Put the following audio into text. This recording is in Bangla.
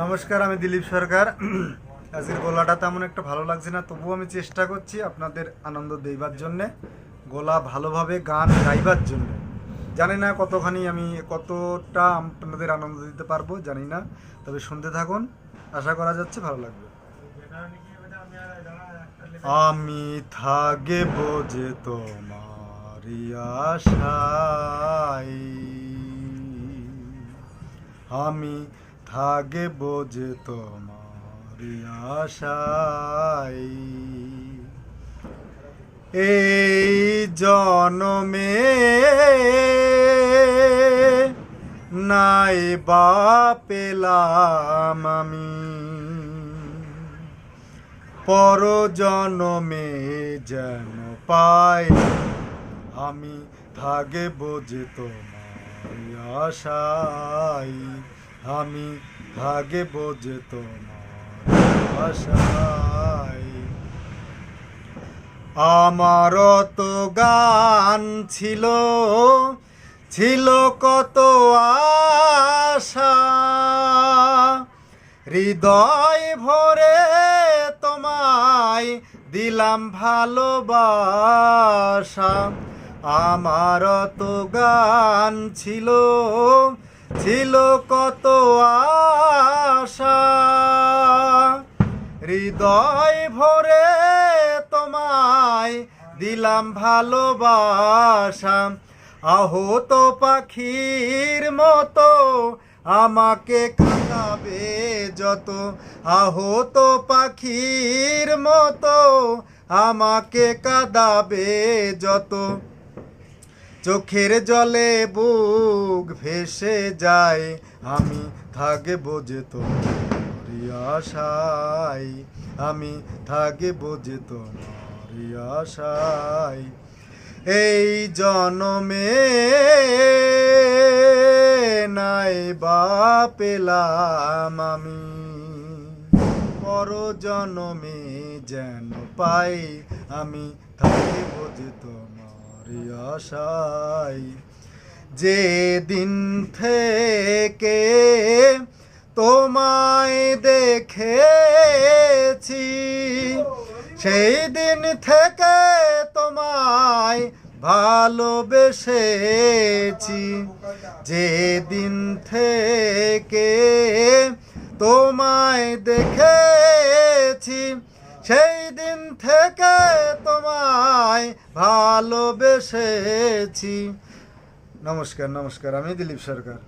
নমস্কার, আমি দিলীপ সরকার। আজকের গলাটা তেমন একটা ভালো লাগছে না, তবুও আমি চেষ্টা করছি আপনাদের আনন্দ দেইবার জন্যে, গলা ভালোভাবে গান গাইবার জন্য। জানি না কতটা আপনাদের আনন্দ দিতে পারবো জানি না, তবে শুনতে থাকুন, আশা করা যাচ্ছে ভালো লাগবে। আমি থাকব যে তোমারই আশায়, আমি থাকব যে তোমারই আশায়, এই জনমে নাই বা পেলাম আমি, পর জনমে যেন পাই, আমি থাকব যে তোমারই আশায়, আমি থাকব যে তোমার আশায়। আমার তো গান ছিল কত আশা, হৃদয় ভরে তোমায় দিলাম ভালোবাসা। আমার তো গান ছিল কত আশা, হৃদয় ভরে তোমায় দিলাম ভালোবাসা। আহত পাখির মতো আমাকে কাঁদাবে যত, আহত পাখির মতো আমাকে কাঁদাবে যত, চোখের জলে বুক ভেসে যায়, আমি থাকব যে তোমারই আশায়, আমি থাকব যে তোমারই আশায়। এই জনমে নাই বা পেলাম আমি, পর জনমে যেন পাই, আমি থাকব যে তোমারই আশায়। যে দিন থেকে তোমায় দেখেছি, সেই দিন থেকে তোমায় ভালোবেসেছি। যে দিন থেকে তোমায় দেখেছি, সেই দিন থেকে তোমায় ভালোবেসেছি। নমস্কার, আমি দিলীপ সরকার।